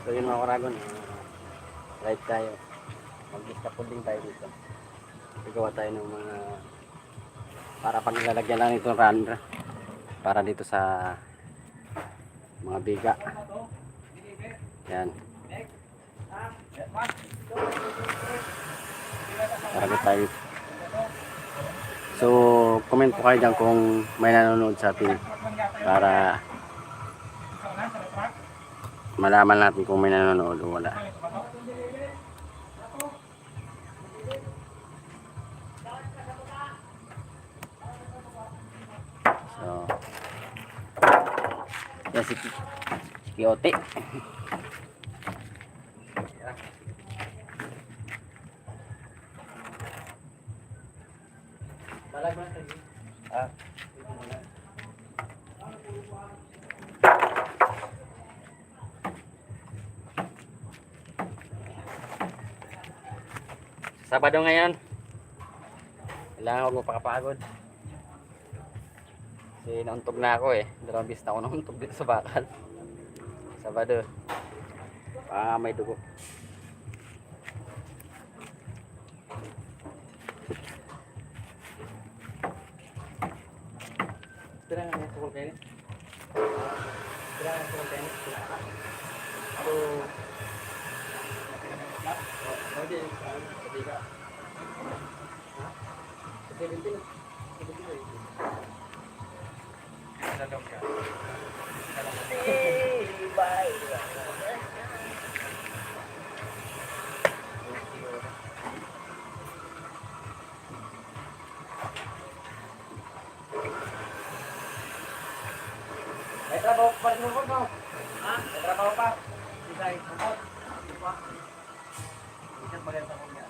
So yun mga karagon, live tayo. Mag-scaffolding tayo dito. Gagawa tayo ng mga para pag nilalagyan lang itong runner para dito sa mga biga. Yan. Marami tayo. So comment po kayo dyan kung may nanonood sa atin para malaman natin kung may nanonood o wala. So yan si Kiyote. Sabado ngayon. Kailangan huwag mapakapagod. Kasi nauntog na ako eh. 2 beses na ako nauntog dito sa bakal. Sabado. May dugo. Tira nga yung tukol kayo. Tira nga yung tukol kayo. So, okay, sabi ka. May trabaho pa rin mo, no? Ha? May trabaho pa? Design, support. Di ba? Ikat maganda ko niya.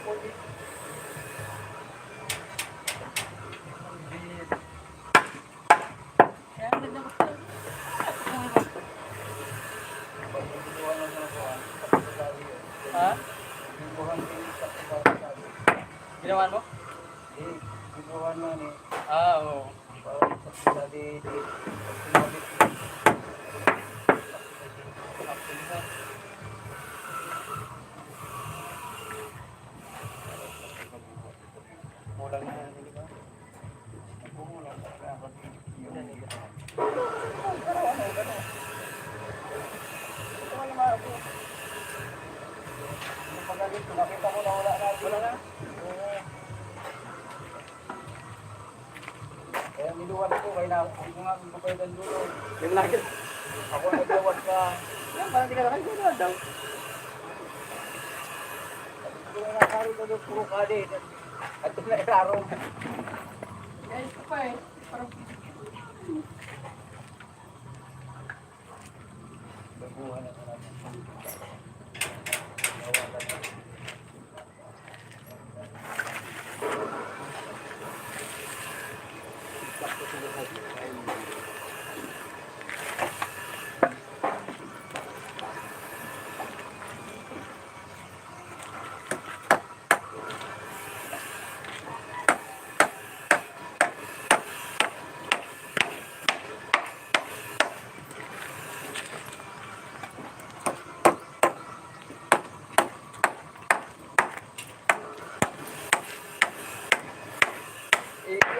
Ha? Ginawan mo? Ah, oo. Kulang na, di ba? Wala na. Kaya niluwan ko, kaya na ako nga magpapaydan dulo. Yung lagi. Ako nagawad ka. Yan, parang di ka nakalimutan daw. Kung nakaro ka doon, puro kali. At ito na ilaro. Guys, ito pa eh. Parang Baguhan na ka natin.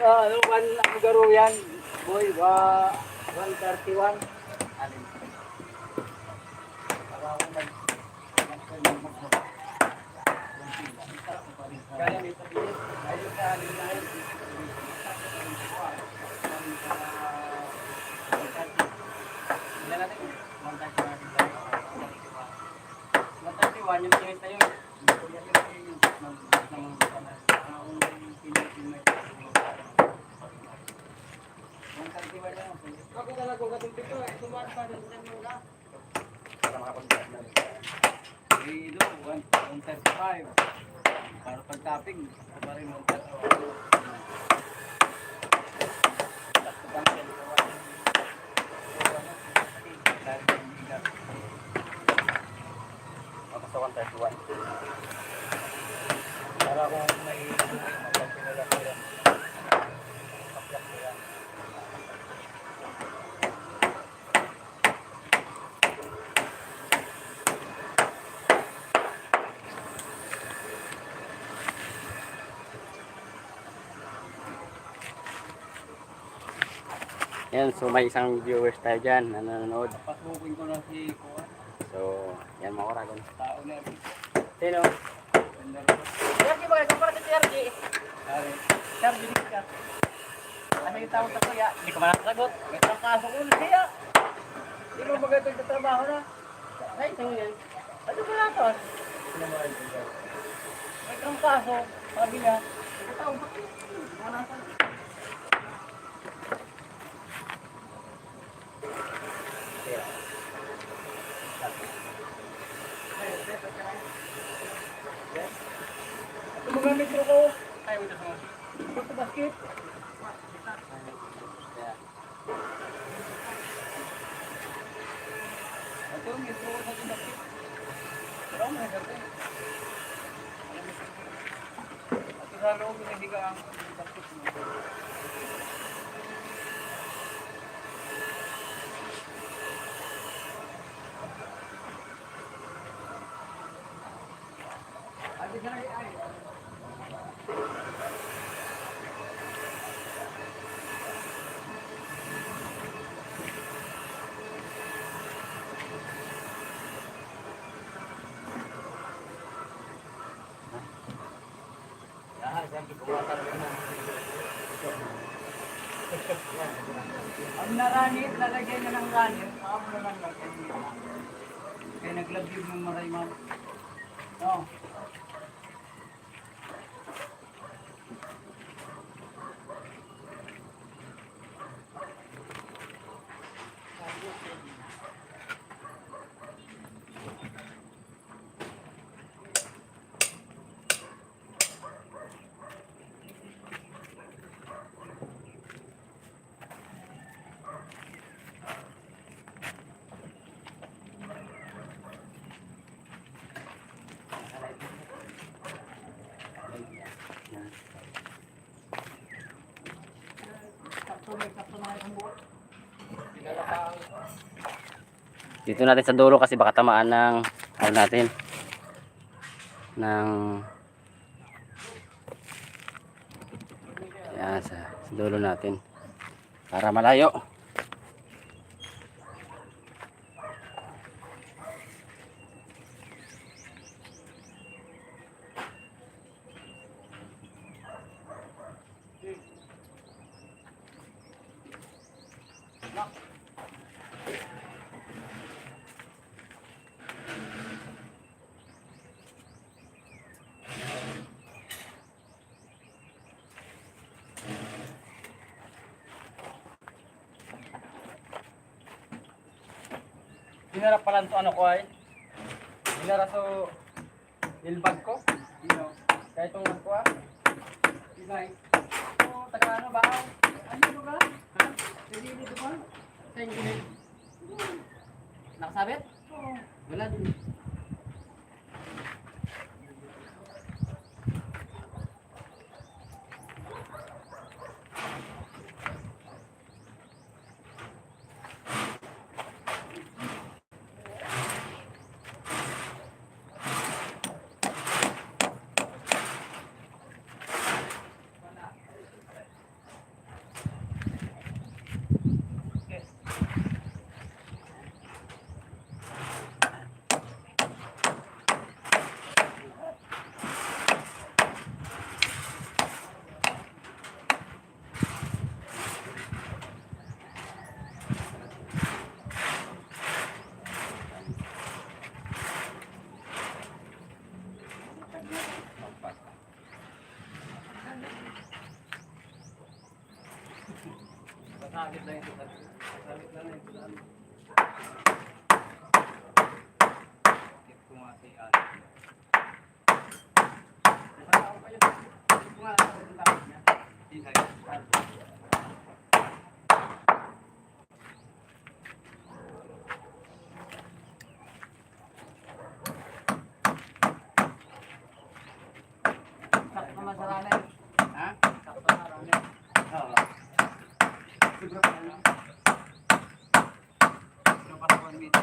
Ano man ang garo yan? Boy, 131. Alin? Para ako kaya may sabihin, ayun na, alin na yun. Ilan natin? 131 yung tingin na yun. Ako talaga kung katulpit ko, tumaan pa rin sa mula. Para makapag-gas na rin. Ilo, 135. Para pag-tapping, ito pa rin 135. Ako sa 131. Para kung may magpapinala ko yan. Kapyak ko yan. yan, so may isang viewers tayo dyan na nanonood. Pasukin ko na si Kuan. So, yan mga oragon. Tao na rin. Sino? Sergi ba? Ikaw para si Sergi. Sergi, hindi ka. Ano yung tawag sa kuya? Hindi ko man nakasagot. May trangkaso ko na siya. Hindi mo magandang sa trabaho na. Ay, ito yan. Ano ba natin? May trangkaso. Sabi niya. Ikaw tawag ba? Wala sa. Ito mga metro ko. Ay, ito sa mga. Ito basket. Ito yung metro ko sa basket. Pero may ganda. Ito sa loob, hindi ka ang basket mo. Ang naranit, lalagyan niya ng ranit, ako na lang lagyan niya. Kaya naglabyog ng marayman. Oh. Dito natin sa dulo kasi baka tamaan ng ano natin ng yan, sa dulo natin para malayo. Hinarap pala ito ano ko ay. Hinarap so ilbag ko. Dino. Kaya itong ano ko ah. Ibay. Oh, taga ano ba? Ano ba? Ha? Hindi dito ba? Sa inyo. Nakasabit? Oo. Wala din. Sakit lang ito. Sakit lang ito. Tip ko nga si Ate. Nakakao kayo. Tip ko nga ang takot niya. Tingay. Sakit naman sa ramen. Ha? Sakit naman sa ramen. Oo. Sobra pa na. Sobra pa sa 1 minute.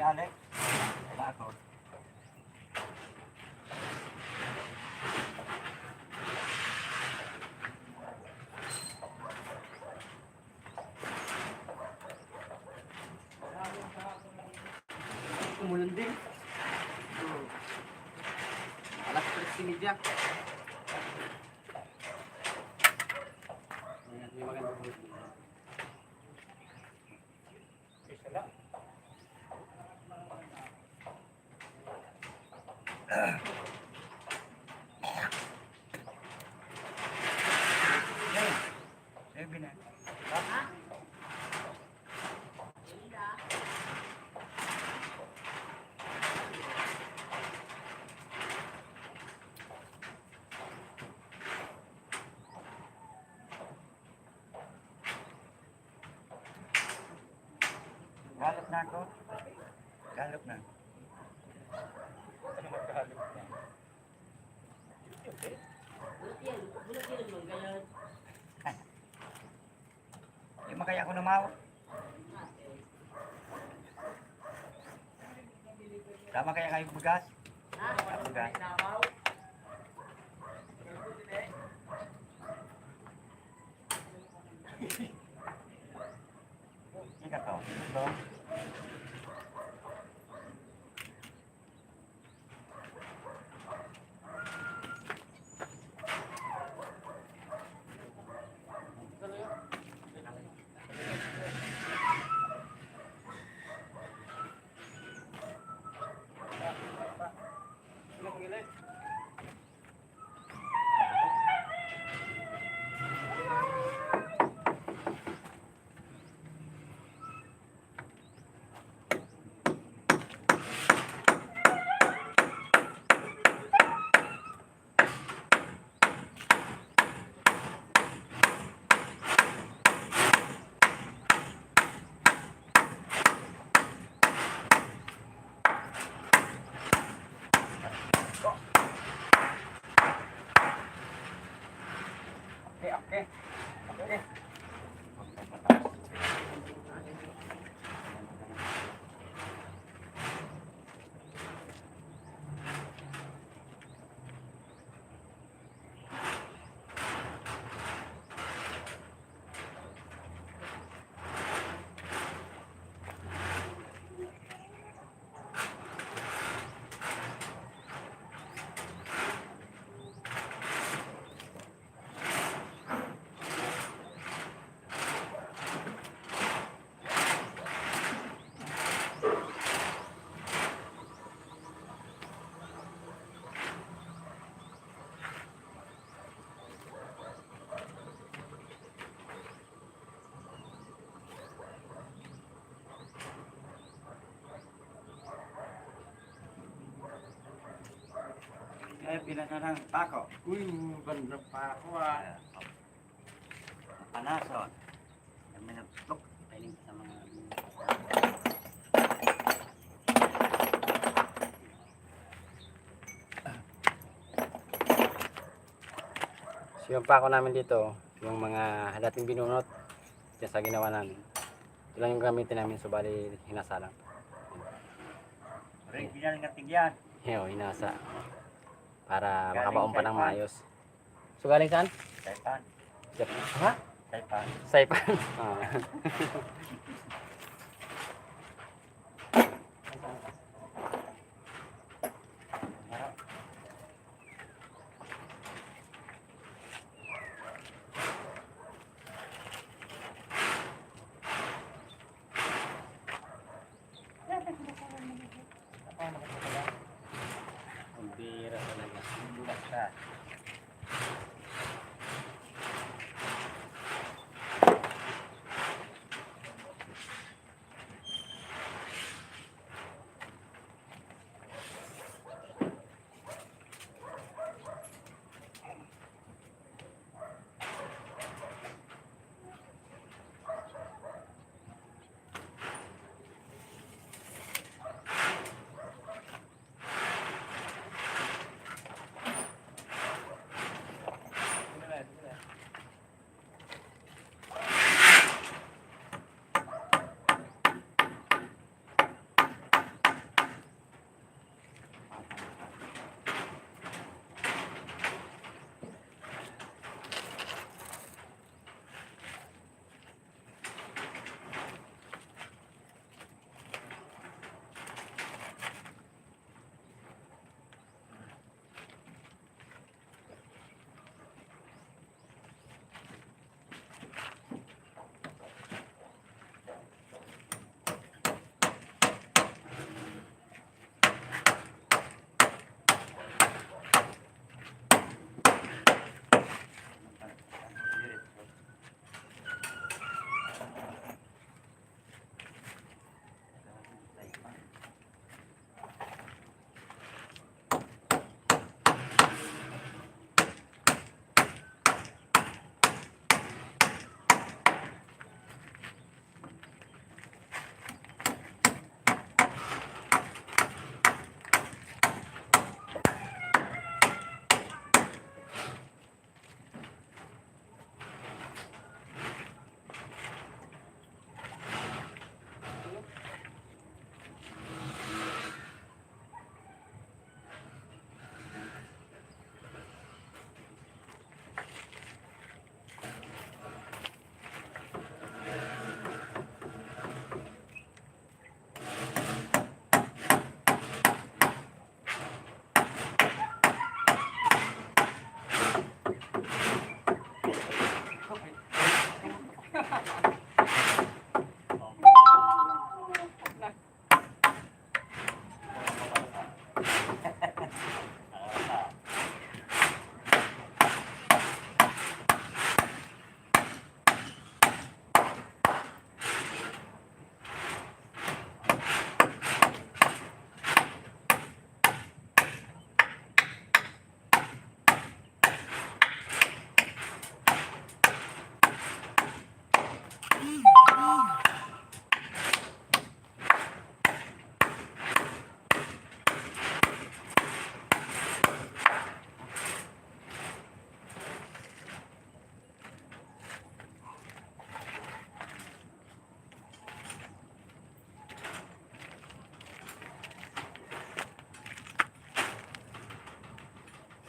Alex, ako. Umulan din. Alas 3:30. May magandang buhay. Isa lang. Galop na ako. Galop na. Ano magkahalop na? Yung makaya ako namawak. Tama kaya kayo bugas? Bugas. Ika to. Ito. Ay, pinaka ng pako. Uy, ganda pa ako ah. Panason. Kami nagtok. Piling sa mga... So yung pako namin dito, yung mga dating binunot dyan sa ginawa namin. Ito lang yung gamitin namin, so bali hinasa lang. Original nga tigyan. Yo, hinasa. Para Galing makabaon pa ng Saipan. maayos. So galing saan? Saipan. Ha? Saipan. Saipan. Ah. Ang bira talaga. Bulat siya.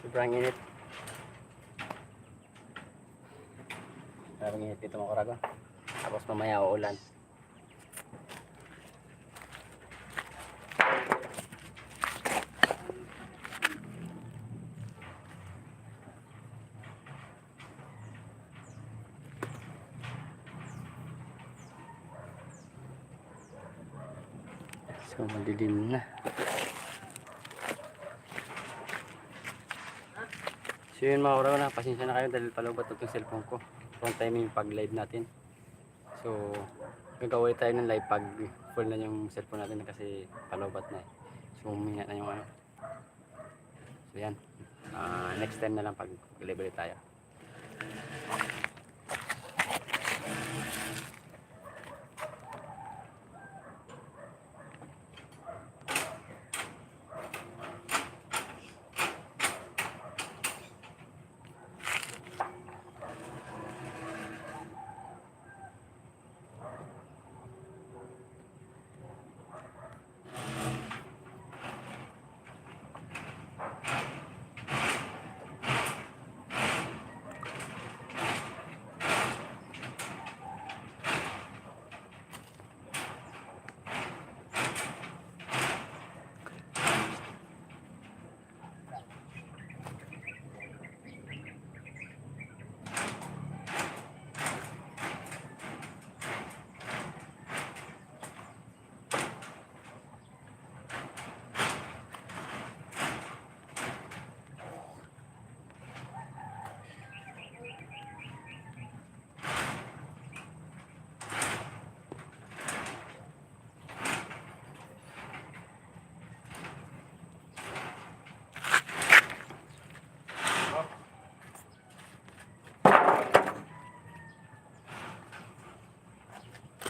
Sobrang init. Sobrang init dito mga karago. Tapos mamaya uulan. So madilim na. So yun mga karago na, pasensya na kayo dahil palubat itong cellphone ko. Wrong timing pag live natin. So gagawin tayo ng live pag full na yung cellphone natin kasi palubat na eh. So huminga na yung ano. So yan. Next time na lang pag delivery tayo.